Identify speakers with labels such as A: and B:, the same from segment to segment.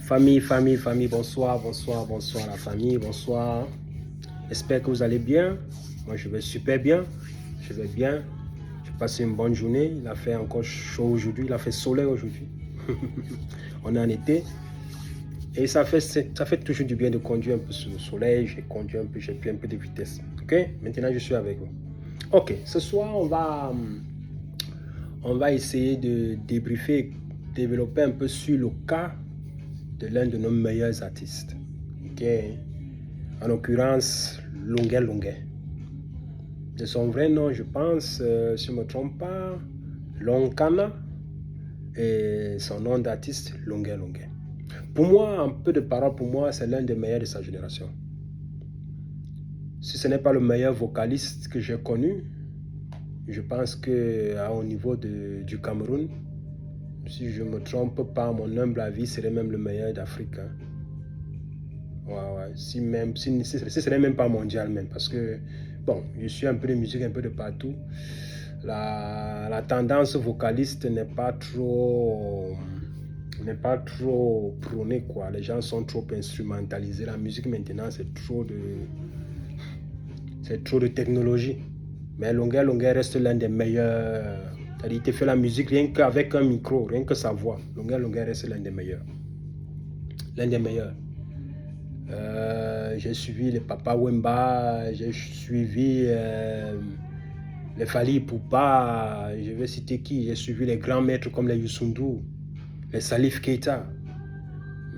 A: Famille, bonsoir la famille, bonsoir. J'espère que vous allez bien. Moi, je vais super bien. Je vais bien. J'ai passé une bonne journée. Il a fait encore chaud aujourd'hui. Il a fait soleil aujourd'hui. On est en été. Et ça fait toujours du bien de conduire un peu sous le soleil. J'ai conduit un peu, j'ai pris un peu de vitesse. Ok? Maintenant, je suis avec vous. Ok, ce soir, on va essayer de débriefer, développer un peu sur le cas de l'un de nos meilleurs artistes. Ok? En l'occurrence, Longuet. De son vrai nom, je pense, si je ne me trompe pas, Lonkana, et son nom d'artiste, Longuet. Pour moi, un peu de parole, pour moi, c'est l'un des meilleurs de sa génération. Si ce n'est pas le meilleur vocaliste que j'ai connu, je pense qu'au niveau du Cameroun, si je ne me trompe pas, mon humble avis serait même le meilleur d'Afrique. Hein. Ouais. Si ce serait même pas mondial même, parce que, bon, je suis un peu de musique, un peu de partout. La tendance vocaliste n'est pas trop prônée, quoi. Les gens sont trop instrumentalisés. La musique maintenant, c'est trop de technologie. Mais Longuet reste l'un des meilleurs. C'est-à-dire, il te fait la musique rien qu'avec un micro, rien que sa voix. Longuet reste l'un des meilleurs. J'ai suivi les Papa Wemba, j'ai suivi les Fally Ipupa, je vais citer qui, j'ai suivi les grands maîtres comme les Youssou N'Dour, les Salif Keita.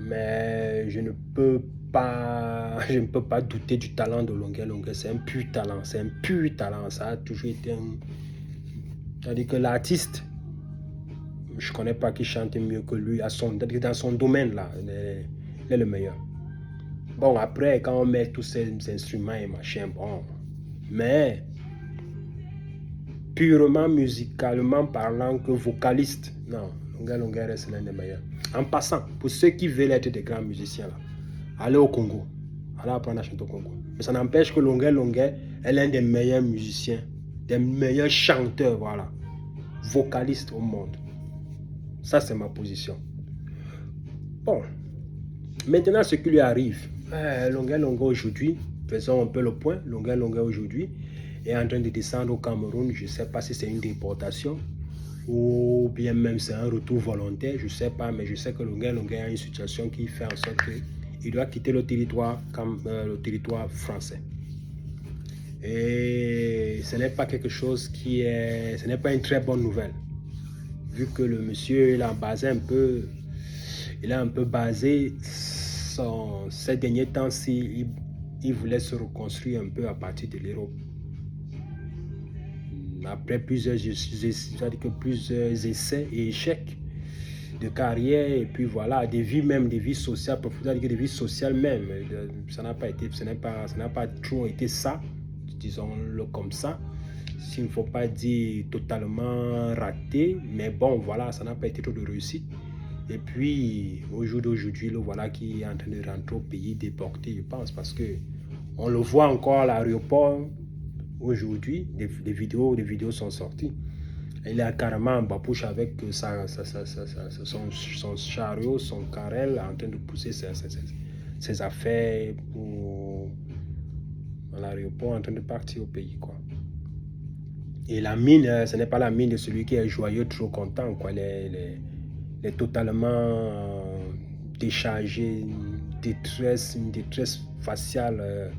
A: Mais je ne peux pas douter du talent de Longuet. C'est un pur talent, ça a toujours été un... C'est-à-dire que l'artiste, je ne connais pas qui chante mieux que lui, dans son domaine là, il est le meilleur. Bon, après, quand on met tous ces instruments et machin, bon. Mais, purement musicalement parlant que vocaliste, non, Longuet reste l'un des meilleurs. En passant, pour ceux qui veulent être des grands musiciens, là, allez au Congo. Allez apprendre à chanter au Congo. Mais ça n'empêche que Longuet est l'un des meilleurs musiciens, des meilleurs chanteurs, voilà, vocalistes au monde. Ça, c'est ma position. Bon, maintenant, ce qui lui arrive, Longuet aujourd'hui, faisons un peu le point. Longuet aujourd'hui est en train de descendre au Cameroun. Je ne sais pas si c'est une déportation ou bien même c'est un retour volontaire. Je ne sais pas, mais je sais que Longuet a une situation qui fait en sorte qu'il doit quitter le territoire français. Et ce n'est pas quelque chose ce n'est pas une très bonne nouvelle. Vu que le monsieur, il a un peu basé ces derniers temps, il voulait se reconstruire un peu à partir de l'Europe. Après plusieurs essais et échecs de carrière, et puis voilà, des vies sociales, des vies sociales même, ça n'a pas trop été ça, disons-le comme ça. S'il ne faut pas dire totalement raté, mais bon, voilà, ça n'a pas été trop de réussite. Et puis, au jour d'aujourd'hui, le voilà qui est en train de rentrer au pays déporté, je pense, parce que on le voit encore à l'aéroport aujourd'hui, des vidéos sont sorties. Il est carrément en babouche avec son chariot, son carrel, en train de pousser ses affaires à l'aéroport, en train de partir au pays, quoi. Et la mine, ce n'est pas la mine de celui qui est joyeux, trop content, quoi. Elle est totalement déchargée, une détresse faciale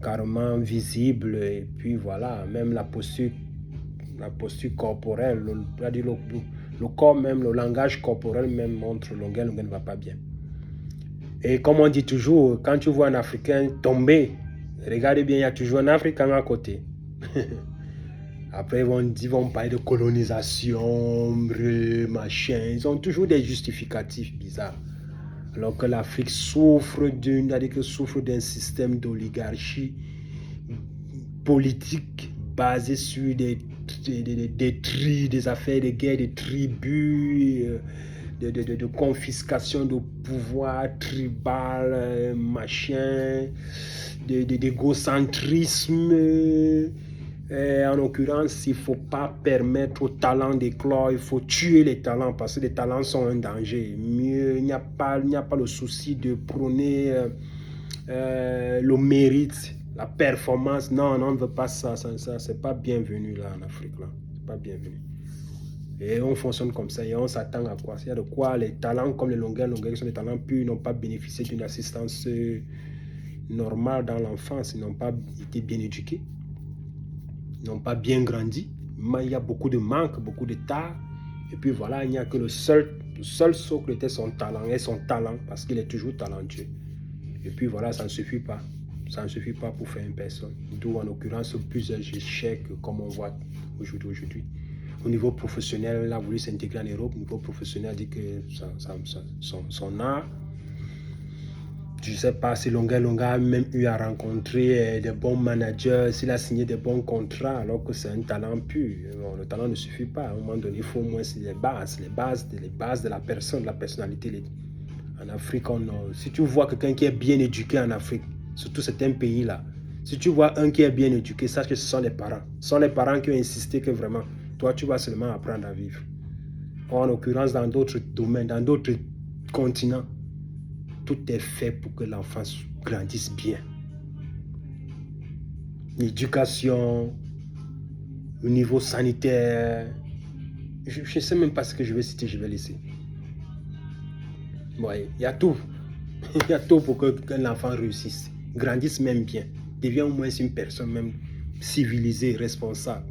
A: carrément visible. Et puis voilà, même la posture corporelle, le corps même, le langage corporel même montre Longuet ne va pas bien. Et comme on dit toujours, quand tu vois un Africain tomber, regardez bien, il y a toujours un Africain à côté. Après, ils vont parler de colonisation, machin. Ils ont toujours des justificatifs bizarres. Alors que l'Afrique souffre d'un système d'oligarchie politique basé sur des affaires de guerre, des tribus, de confiscation de pouvoir tribal, machin, d'égocentrisme. Et en l'occurrence, il ne faut pas permettre aux talents d'éclore, il faut tuer les talents parce que les talents sont un danger. Mieux, il n'y a pas le souci de prôner le mérite, la performance. Non, on ne veut pas ça. Ça c'est pas bienvenu là en Afrique. C'est pas bienvenu. Et on fonctionne comme ça et on s'attend à quoi? Il y a de quoi les talents comme les longueurs, qui sont des talents purs, n'ont pas bénéficié d'une assistance normale dans l'enfance, ils n'ont pas été bien éduqués, n'ont pas bien grandi. Mais il y a beaucoup de manques, beaucoup de tard. Et puis voilà, il n'y a que le seul socle était son talent, et son talent, parce qu'il est toujours talentueux. Et puis voilà, ça ne suffit pas. Ça ne suffit pas pour faire une personne. D'où en l'occurrence plusieurs échecs comme on voit aujourd'hui. Au niveau professionnel, il a voulu s'intégrer en Europe. Au niveau professionnel, il dit que son art, je ne sais pas si Longa a même eu à rencontrer des bons managers, s'il a signé des bons contrats, alors que c'est un talent pur. Bon, le talent ne suffit pas. À un moment donné, il faut au moins les bases de la personne, de la personnalité. En Afrique, si tu vois quelqu'un qui est bien éduqué en Afrique, surtout certains pays-là, si tu vois un qui est bien éduqué, sache que ce sont les parents. Ce sont les parents qui ont insisté que vraiment, toi, tu vas seulement apprendre à vivre. En l'occurrence, dans d'autres domaines, dans d'autres continents, tout est fait pour que l'enfant grandisse bien. L'éducation, le niveau sanitaire, je ne sais même pas ce que je vais citer, je vais laisser. Ouais, il y a tout. Il y a tout pour qu'un enfant réussisse, grandisse même bien, devienne au moins une personne même civilisée, responsable.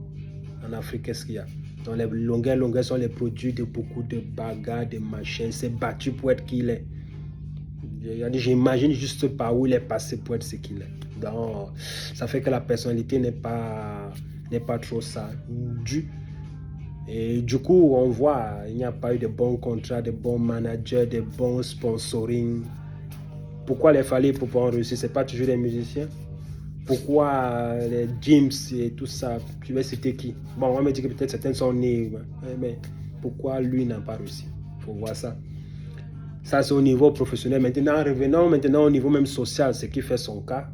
A: En Afrique, qu'est-ce qu'il y a? Donc les longueurs sont les produits de beaucoup de bagarres, de machins. C'est battu pour être qui il est. J'imagine juste par où il est passé pour être ce qu'il est. Donc, ça fait que la personnalité n'est pas trop ça. Et du coup, on voit, il n'y a pas eu de bons contrats, de bons managers, de bons sponsoring. Pourquoi les fallait pour pouvoir réussir? Ce n'est pas toujours des musiciens. Pourquoi les gyms et tout ça? Tu vas citer qui? Bon, on va me dire que peut-être certains sont nés, mais pourquoi lui n'a pas réussi? Il faut voir ça. Ça, c'est au niveau professionnel. Maintenant, revenons au niveau même social, ce qui fait son cas.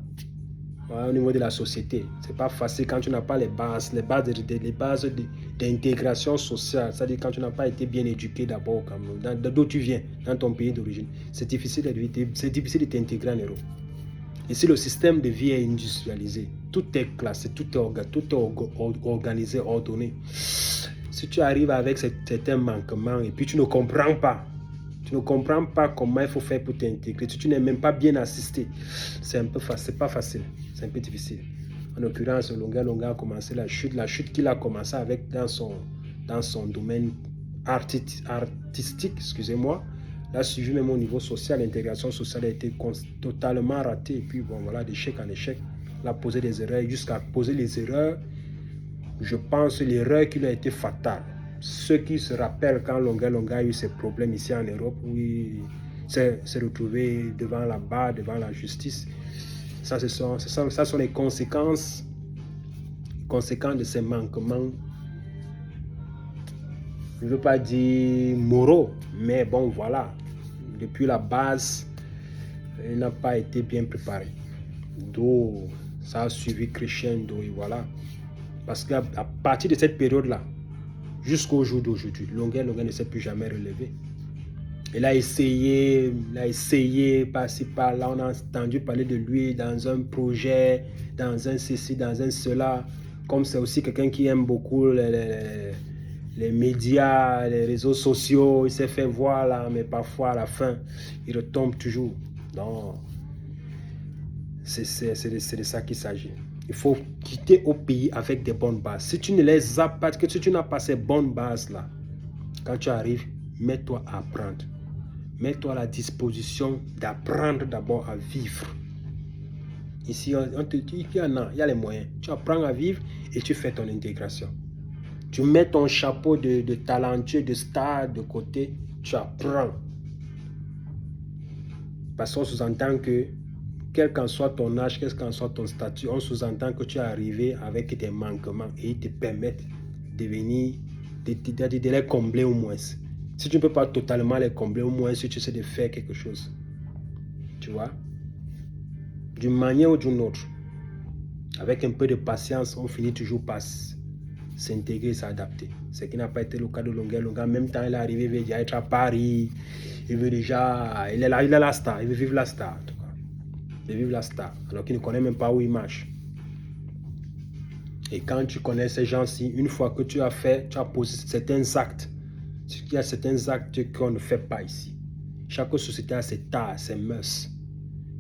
A: Au niveau de la société, c'est pas facile quand tu n'as pas les bases d'intégration sociale. C'est-à-dire quand tu n'as pas été bien éduqué d'abord, d'où tu viens, dans ton pays d'origine. C'est difficile de t'intégrer en Europe. Et si le système de vie est industrialisé, tout est classé, tout est organisé, ordonné. Si tu arrives avec certains manquements et puis tu ne comprends pas comment il faut faire pour t'intégrer, si tu n'es même pas bien assisté, c'est pas facile, c'est un peu difficile. En l'occurrence, Longa a commencé la chute qu'il a commencé avec dans son domaine artistique, excusez-moi. Là, suivi même au niveau social, l'intégration sociale a été totalement ratée. Et puis, bon, voilà, d'échec en échec, il a posé des erreurs. Jusqu'à poser les erreurs, je pense que l'erreur qui lui a été fatale. Ceux qui se rappellent quand Longa a eu ses problèmes ici en Europe, où il s'est retrouvé devant la barre, devant la justice, ça sont les conséquences de ces manquements. Je ne veux pas dire moraux, mais bon, voilà. Depuis la base, il n'a pas été bien préparé. Donc, ça a suivi crescendo et voilà. Parce qu'à partir de cette période-là, jusqu'au jour d'aujourd'hui, Longa ne s'est plus jamais relevé. Il a essayé par-ci, par-là. On a entendu parler de lui dans un projet, dans un ceci, dans un cela. Comme c'est aussi quelqu'un qui aime beaucoup les médias, les réseaux sociaux, il s'est fait voir là, mais parfois à la fin, il retombe toujours. Donc, c'est de ça qu'il s'agit. Il faut quitter au pays avec des bonnes bases. Si tu ne les as pas, si tu n'as pas ces bonnes bases là, quand tu arrives, mets-toi à apprendre. Mets-toi à la disposition d'apprendre d'abord à vivre. Ici, il y a les moyens. Tu apprends à vivre et tu fais ton intégration. Tu mets ton chapeau de talentueux, de star de côté, tu apprends. Parce qu'on sous-entend que, quel qu'en soit ton âge, quel qu'en soit ton statut, on sous-entend que tu es arrivé avec des manquements et ils te permettent de venir, de les combler au moins. Si tu ne peux pas totalement les combler, au moins si tu sais de faire quelque chose. Tu vois? D'une manière ou d'une autre. Avec un peu de patience, on finit toujours par s'intégrer et s'adapter. Ce qui n'a pas été le cas de Longueur. Longueur, en même temps, il est arrivé, il veut déjà être à Paris. Il veut déjà... Il est là, il est la star. Il veut vivre la star, en tout cas. Il veut vivre la star. Alors qu'il ne connaît même pas où il marche. Et quand tu connais ces gens-ci, une fois que tu as fait, tu as posé certains actes, il y a certains actes qu'on ne fait pas ici. Chaque société a ses tares, ses mœurs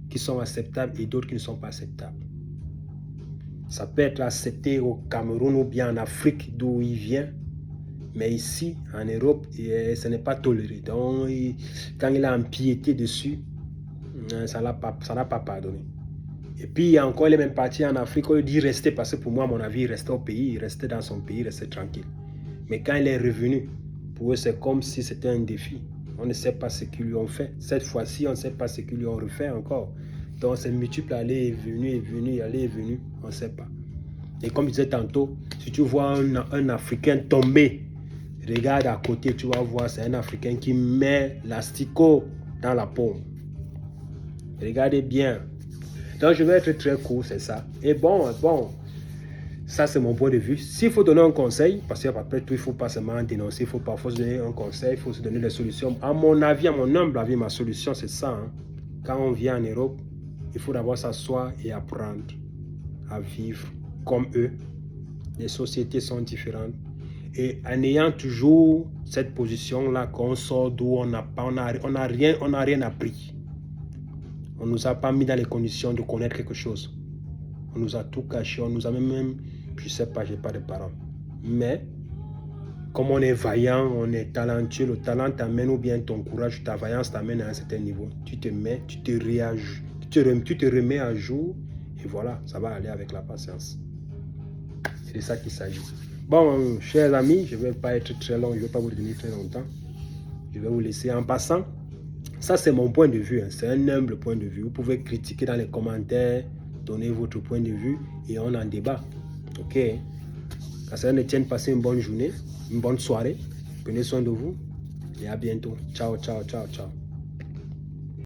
A: qui sont acceptables et d'autres qui ne sont pas acceptables. Ça peut être accepté au Cameroun ou bien en Afrique d'où il vient, mais ici, en Europe, ce n'est pas toléré. Donc, quand il a empiété dessus, ça n'a pas pardonné. Et puis, encore, il est même parti en Afrique, il dit rester, parce que pour moi, à mon avis, il restait au pays, il restait dans son pays, il restait tranquille. Mais quand il est revenu, pour eux, c'est comme si c'était un défi. On ne sait pas ce qu'ils lui ont fait. Cette fois-ci, on ne sait pas ce qu'ils lui ont refait encore. Donc, c'est multiple, aller et venu, aller et venu, on ne sait pas. Et comme je disais tantôt, si tu vois un Africain tomber, regarde à côté, tu vas voir, c'est un Africain qui met l'asticot dans la paume. Regardez bien. Donc, je vais être très court, c'est ça. Et bon, ça, c'est mon point de vue. S'il faut donner un conseil, parce qu'après tout, il ne faut pas seulement dénoncer, il faut parfois se donner un conseil, il faut se donner des solutions. À mon avis, à mon humble avis, ma solution, c'est ça. Hein. Quand on vient en Europe, il faut d'abord s'asseoir et apprendre à vivre comme eux. Les sociétés sont différentes. Et en ayant toujours cette position-là, qu'on sort d'où on n'a rien appris. On ne nous a pas mis dans les conditions de connaître quelque chose. On nous a tout caché, on nous a même, je ne sais pas, je n'ai pas de parents. Mais, comme on est vaillant, on est talentueux, le talent t'amène ou bien ton courage, ta vaillance t'amène à un certain niveau. Tu te mets, tu te remets à jour et voilà, ça va aller avec la patience. C'est de ça qu'il s'agit. Bon, chers amis, je ne vais pas être très long, je ne vais pas vous retenir très longtemps. Je vais vous laisser en passant. Ça, c'est mon point de vue, hein. C'est un humble point de vue. Vous pouvez critiquer dans les commentaires, donner votre point de vue et on en débat. Ok? À cela ne tienne, passez une bonne journée, une bonne soirée. Prenez soin de vous et à bientôt. Ciao, ciao, ciao, ciao.